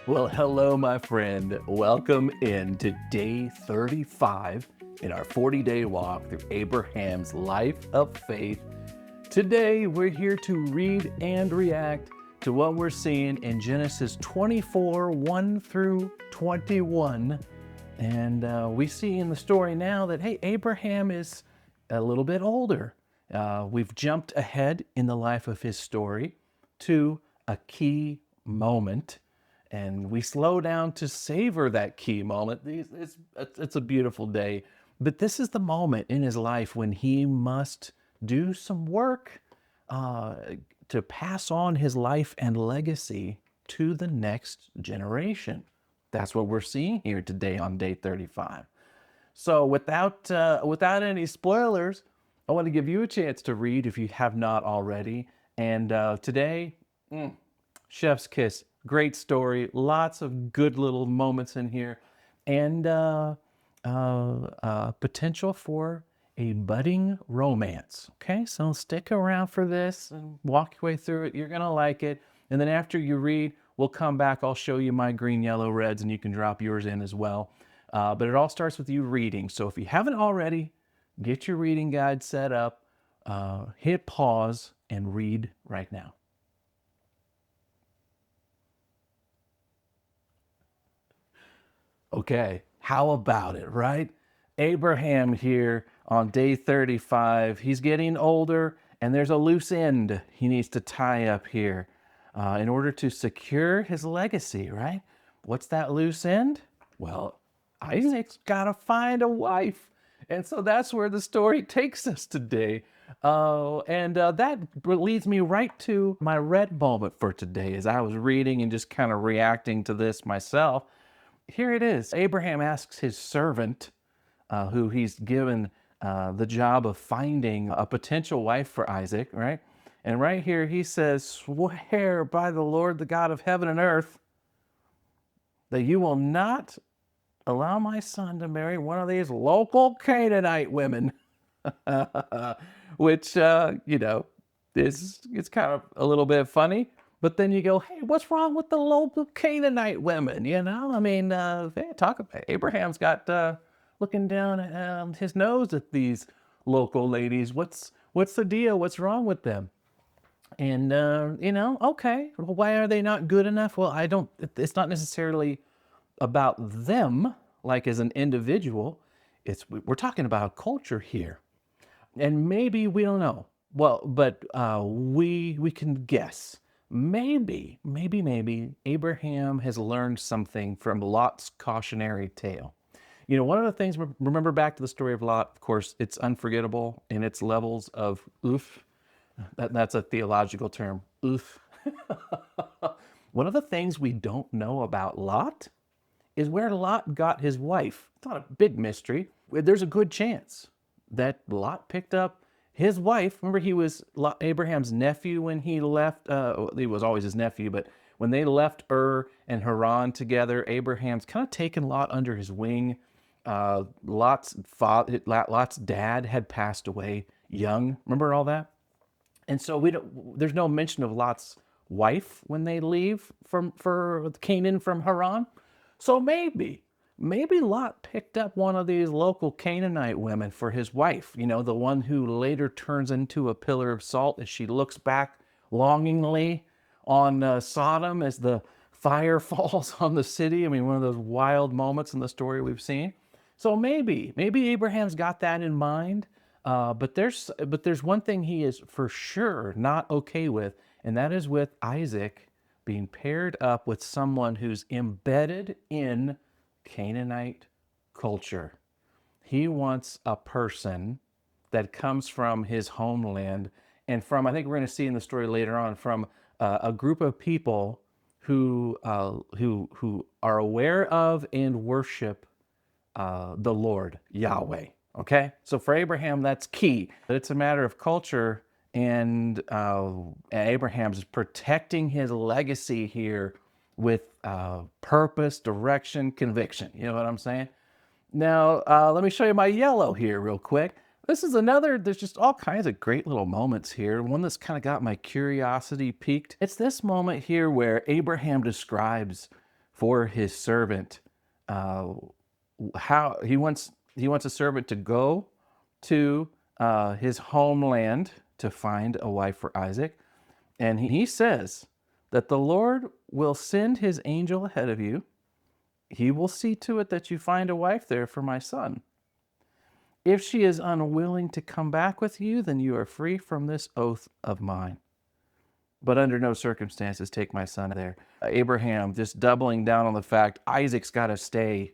Well, hello, my friend. Welcome in to day 35 in our 40-day walk through Abraham's life of faith. Today, we're here to read and react to what we're seeing in Genesis 24, 1 through 21. And we see in the story now that, hey, Abraham is a little bit older. We've jumped ahead in the life of his story to a key moment, and we slow down to savor that key moment. It's a beautiful day, but this is the moment in his life when he must do some work uh, to pass on his life and legacy to the next generation. That's what we're seeing here today on day 35. So without any spoilers, I want to give you a chance to read if you have not already. And today, chef's kiss, great story, lots of good little moments in here, and potential for a budding romance. Okay, so stick around for this and walk your way through it. You're gonna like it. And then after you read, we'll come back. I'll show you my green, yellow, reds, and you can drop yours in as well. But it all starts with you reading. So if you haven't already, get your reading guide set up, hit pause, and read right now. Okay, how about it, right? Abraham here on day 35. He's getting older, and there's a loose end he needs to tie up here in order to secure his legacy, right? What's that loose end? Well, Isaac's got to find a wife. And so that's where the story takes us today. And that leads me right to my red moment for today as I was reading and just kind of reacting to this myself. Here it is. Abraham asks his servant, who he's given the job of finding a potential wife for Isaac, right? And right here he says, "Swear by the Lord, the God of heaven and earth, that you will not allow my son to marry one of these local Canaanite women." Which, is it's kind of a little bit funny. But then you go, hey, what's wrong with the local Canaanite women? I mean, hey, talk about Abraham's got looking down his nose at these local ladies. What's the deal? What's wrong with them? And okay, well, why are they not good enough? Well, I don't. It's not necessarily about them, like as an individual. We're talking about culture here, and maybe we don't know. Well, but we can guess. Maybe Abraham has learned something from Lot's cautionary tale. One of the things, remember back to the story of Lot, of course, it's unforgettable in its levels of oof. That's a theological term, oof. One of the things we don't know about Lot is where Lot got his wife. It's not a big mystery. There's a good chance that Lot picked up his wife. Remember, he was Abraham's nephew when he left. He was always his nephew, but when they left Ur and Haran together, Abraham's kind of taken Lot under his wing. Lot's dad had passed away young. Remember all that? And so there's no mention of Lot's wife when they leave for Canaan from Haran. So maybe Lot picked up one of these local Canaanite women for his wife, the one who later turns into a pillar of salt as she looks back longingly on Sodom as the fire falls on the city. I mean, one of those wild moments in the story we've seen. So maybe Abraham's got that in mind. But there's one thing he is for sure not okay with, and that is with Isaac being paired up with someone who's embedded in Canaanite culture. He wants a person that comes from his homeland and from, I think we're going to see in the story later on, from a group of people who are aware of and worship the Lord Yahweh. Okay, so for Abraham, that's key. It's a matter of culture, and Abraham's protecting his legacy here with purpose, direction, conviction. You know what I'm saying? Now, let me show you my yellow here real quick. This is another, there's just all kinds of great little moments here. One that's kind of got my curiosity piqued. It's this moment here where Abraham describes for his servant. Uh, how he wants a servant to go to his homeland to find a wife for Isaac, and he says that the Lord will send his angel ahead of you. He will see to it that you find a wife there for my son. If she is unwilling to come back with you, then you are free from this oath of mine. But under no circumstances take my son there. Abraham just doubling down on the fact Isaac's got to stay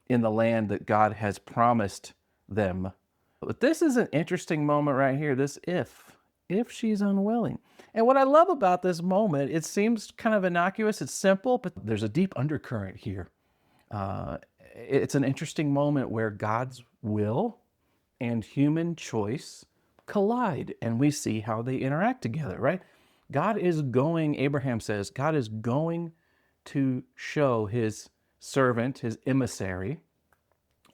in the land that God has promised them. But this is an interesting moment right here. This if she's unwilling. And what I love about this moment, it seems kind of innocuous, it's simple, but there's a deep undercurrent here. It's an interesting moment where God's will and human choice collide, and we see how they interact together, right? God is going, Abraham says, God is going to show his servant, his emissary,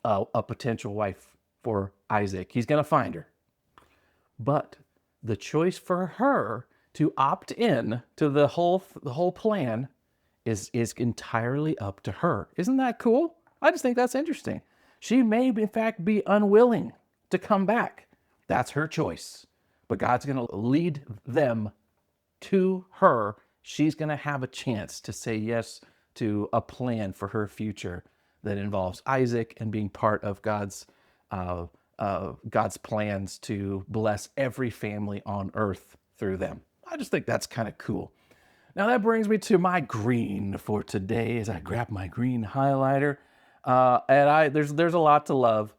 a potential wife for Isaac. He's going to find her. But the choice for her to opt in to the whole plan is entirely up to her. Isn't that cool? I just think that's interesting. She may, in fact, be unwilling to come back. That's her choice. But God's going to lead them to her. She's going to have a chance to say yes to a plan for her future that involves Isaac and being part of God's plans to bless every family on earth through them. I just think that's kind of cool. Now that brings me to my green for today as I grab my green highlighter. There's a lot to love.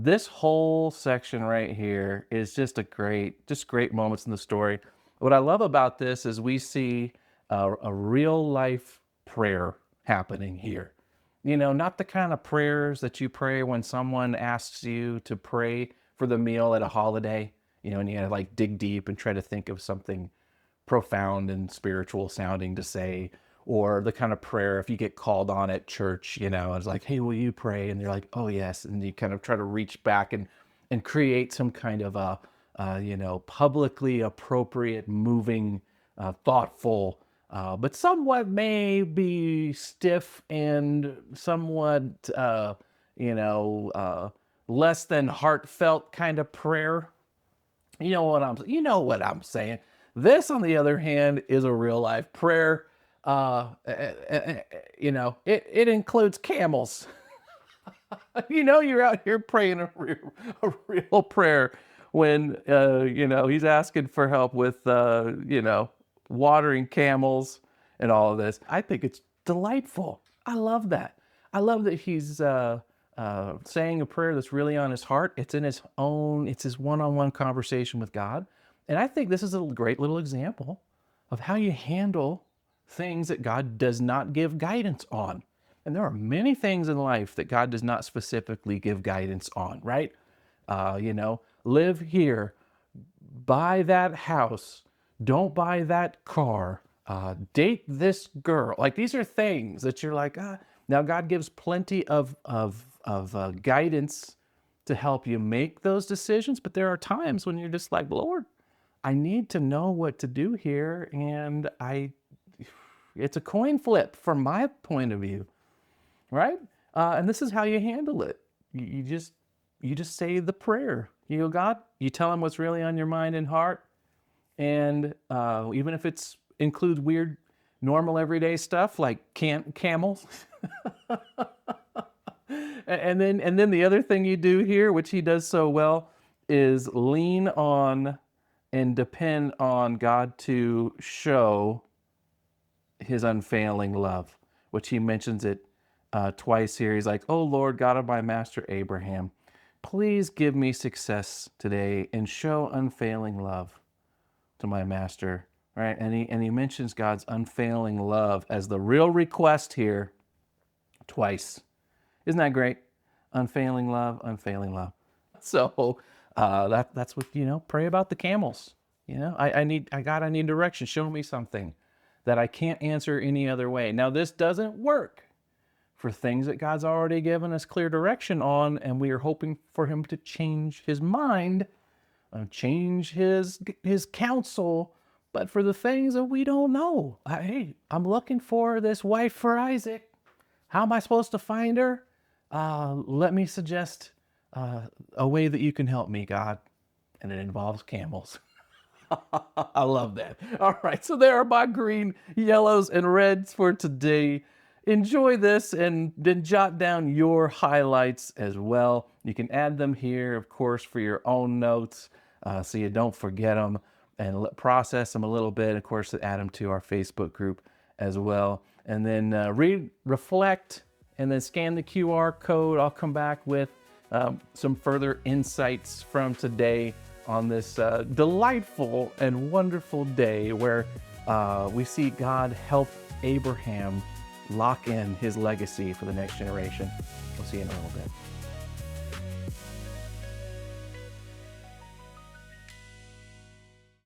This whole section right here is just great moments in the story. What I love about this is we see a real life prayer happening here. You know, not the kind of prayers that you pray when someone asks you to pray for the meal at a holiday, and you gotta like dig deep and try to think of something profound and spiritual sounding to say, or the kind of prayer if you get called on at church, it's like, hey, will you pray? And you're like, oh yes. And you kind of try to reach back and create some kind of publicly appropriate, moving, thoughtful, but somewhat maybe stiff and somewhat, less than heartfelt kind of prayer. You know what I'm saying. This, on the other hand, is a real life prayer. It includes camels. You're out here praying a real prayer when, he's asking for help with, watering camels and all of this. I think it's delightful. I love that. I love that he's saying a prayer that's really on his heart. It's his one-on-one conversation with God. And I think this is a great little example of how you handle things that God does not give guidance on. And there are many things in life that God does not specifically give guidance on, right? Live here, buy that house, don't buy that car, date this girl. Like, these are things that you're like, Now God gives plenty of guidance to help you make those decisions, but there are times when you're just like, Lord, I need to know what to do here, and it's a coin flip from my point of view, right? And this is how you handle it. You just say the prayer. You go, God, you tell him what's really on your mind and heart, and even if it's includes weird, normal, everyday stuff like camels. and then the other thing you do here, which he does so well, is lean on and depend on God to show his unfailing love, which he mentions it twice here. He's like, oh Lord, God of my master Abraham, please give me success today and show unfailing love to my master, right? And he mentions God's unfailing love as the real request here twice. Isn't that great? Unfailing love, unfailing love. So that's what, pray about the camels. I need direction. Show me something that I can't answer any other way. Now, this doesn't work for things that God's already given us clear direction on, and we are hoping for him to change his mind, change his counsel, But for the things that we don't know, hey, I'm looking for this wife for Isaac. How am I supposed to find her? Let me suggest a way that you can help me, God. And it involves camels. I love that. All right, so there are my green, yellows, and reds for today. Enjoy this and then jot down your highlights as well. You can add them here, of course, for your own notes so you don't forget them and process them a little bit. Of course, add them to our Facebook group as well. And then read, reflect, and then scan the QR code. I'll come back with some further insights from today on this delightful and wonderful day where we see God help Abraham lock in his legacy for the next generation. We'll see you in a little bit.